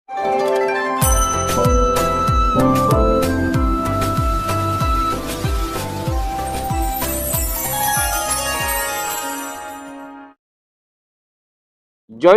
जय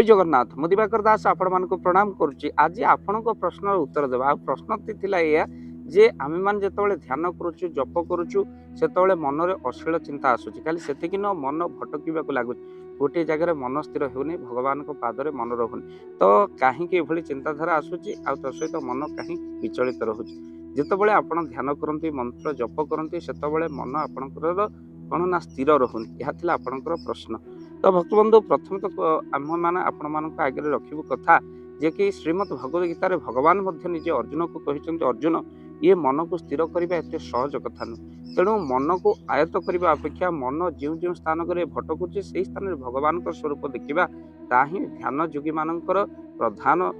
जगन्नाथ मु दिवाकर दास आपण मान प्रणाम करुच्ची। आज आपण प्रश्न उत्तर देवा प्रश्न या जे आम मान जो ध्यान करुचु जप करुचु से मनरे अश्लील चिंता आसूची खाली से न मन भटक लगुच गोटे जगह मन स्थिर होनी भगवान पादरे मन रहुनी तो कहीं चिंताधारा आसूची आ तो सहित मन कहीं विचलित रोचे जितेबाला आप ध्यान करती मंत्र जप करती से मन आपणकर कौन ना स्थिर रोनी यह आपणकर प्रश्न। तो भक्तबंधु प्रथम तो आम मैंने आपण मान आगे रखू कथा जे कि श्रीमद भगवद गीतार भगवान निजे अर्जुन को कहते अर्जुन ये मन को स्थिर करने एत सहज कथा नुह तेणु मन को आयत्त करने अपेक्षा मन जो जो स्थान भटकुचे से स्थान में भगवान स्वरूप देखा ताही ध्यान योगी मानकर प्रधान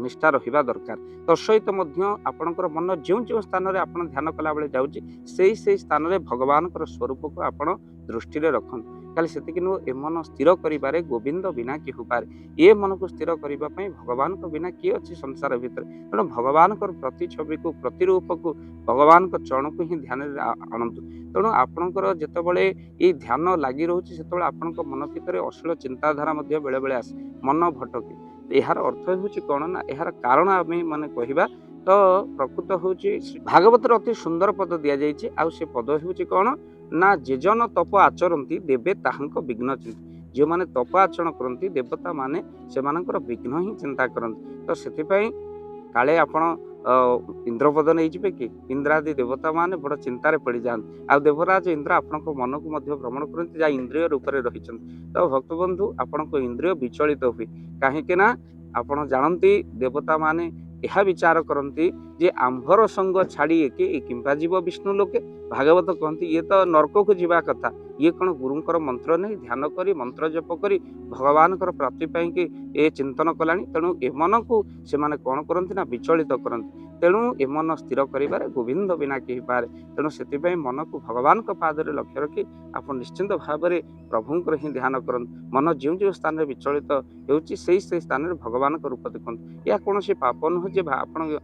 निष्ठा रहा दरकार। तो सहित आपणकर मन जो जो स्थान में आप ध्यान कला बेले जाऊँगी से स्थान में भगवान स्वरूप को आप दृष्टि रखु खाली से नुह ए मन स्थिर कर गोविंद बिना कि हो पारे ये मन को स्थिर करने भगवान को बिना किए अच्छी संसार भितर तेणु भगवान प्रति छवि को प्रतिरूप को भगवान चरण को ही ध्यान आणतु तेणु आपणकर जितेबाला ये ध्यान लगी रोचे से आपण मन भितर अश्लील चिंताधारा बेले बेले आसे मन भटके यार अर्थ हूँ कौन ना यार कारण आम मैंने कहवा तो प्रकृत हूँ भागवत अति सुंदर पद दि जाइए आ से पद हूँ कौन ना जेजन तप आचरती देवे ताहांक विघ्न चिंता जो मैंने तप आचरण करती देवता माने से विघ्न ही चिंता करती तो से काले आपण इंद्रपद नहीं जाए कि इंद्रादि देवता माने बड़ चिंतार पड़ जाते आ देवराज इंद्र आपण मन को भ्रमण करते जहाँ इंद्रिय रूप से रही तो भक्तबंधु आपण को इंद्रिय विचलित हुए कहीं आपण जानती देवता माने यह विचार करती जे आंभर संग छाड़ी एके किंबा जीव विष्णु लोके भागवत कहती ये तो नरक को जीवा कथा ये कौन गुरुंकर मंत्र नहीं ध्यान करी मंत्र जप करी भगवान प्राप्ति पाई कि ए चिंतन कलानी तेणु ए मन को से माने कौन करती ना विचलित करती तेणु ए मन स्थिर कर गोविंद बिना कि पारे तेणु से मन को भगवान पादरे लक्ष्य रखी आप निश्चिंत भाव में प्रभुंर ही ध्यान करते मन जो जो स्थान में विचलित होती से स्थान में भगवान रूप देखते यह कौन पाप नुह जे आपण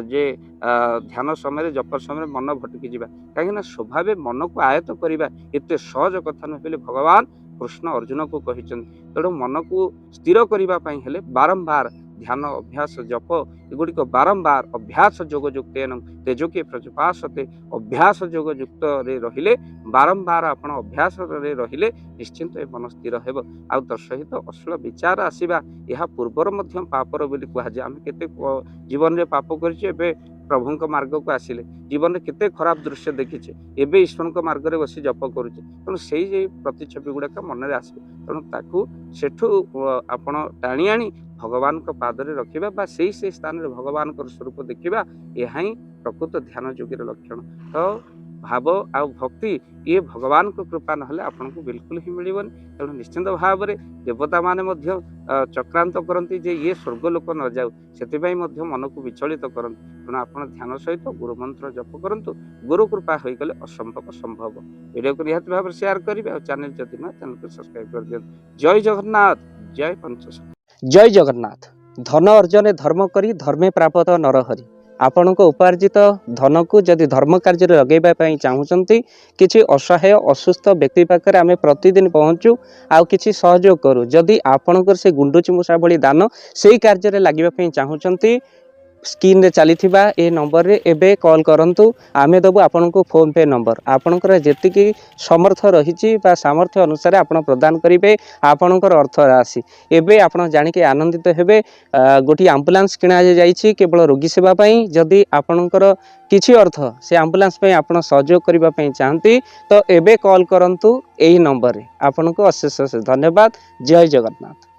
जे ध्यान समय जप समय मन भटकी जावा कहीं स्वभाव मन को आयत्त करवा एत सहज कथा नुह बोले भगवान कृष्ण अर्जुन को कहते तेणु मन को स्थिर करने बारंबार ध्यान अभ्यास जप एगुड़िक बारंबार अभ्यास योग युक्त तेजोके प्रजपासते अभ्यास योग युक्त रहिले बारंबार आपण अभ्यास रहिले निश्चिंत मन स्थिर हेब आ सहित अश्लील विचार आसवा यह पूर्वर पापर बोली कहुए आम केते जीवन में पाप कर प्रभु मार्ग को आसिले जीवन में केते खराब दृश्य देखीचे एवं ईश्वर मार्ग में बसी जप करुचे तेणु से प्रतिछवि गुड़ाक मन में आसो तेणु ताकू सेठू आपण टाणी आनी भगवान पादरे रखा से स्थान में भगवान स्वरूप देखा यह ही प्रकृत ध्यान योगी लक्षण। तो भाव आ भक्ति ये भगवान को कृपा ना आपन को बिल्कुल ही मिलबन तेणु निश्चिंत भाव में देवता माने चक्रांत करती जे ये स्वर्गलोक न जाऊ से मन को विचलित करती तेणु आप ध्यान सहित गुरु मंत्र जप करूँ गुरु कृपा हो गले असंभव संभव वीडियो को निहत भाव शेयर करेंगे और चैनल जदि ना चैनल को सब्सक्राइब कर दिखाँ। जय जगन्नाथ जय पंचशक्ति। जय जगन्नाथ। धन अर्जन धर्म करी धर्मे प्राप्त नरहरि आपण उपार्जित धन को जदि धर्म कार्य लगेवाई चाहूँगी किसी असहाय असुस्थ व्यक्ति पाखे आम प्रतिदिन पहुँचू आउ किसी सहयोग करूँ जदि आपणकर से गुंडुची मूषा भली दान से कार्य लगे चाहूँगी स्क्रीन रे चली ए नंबर रे एबे कॉल करंतु आमे दबु आपन को फोन पे नंबर आपनकर जेतिकी समर्थ रही सामर्थ्य अनुसार आपण प्रदान करेंगे आपणकर अर्थ राशि एबे आपण जानिके आनंदित हेबे। गोटी एम्बुलेंस किणा जाइछि केवल रोगी सेवा पई जदि आपणकर किछि अर्थ से एम्बुलेंस पई आपण सहयोग करिबा पई चाहंती तो एबे कॉल करंतु एही नंबर रे आपन को अशेष धन्यवाद। जय जगन्नाथ।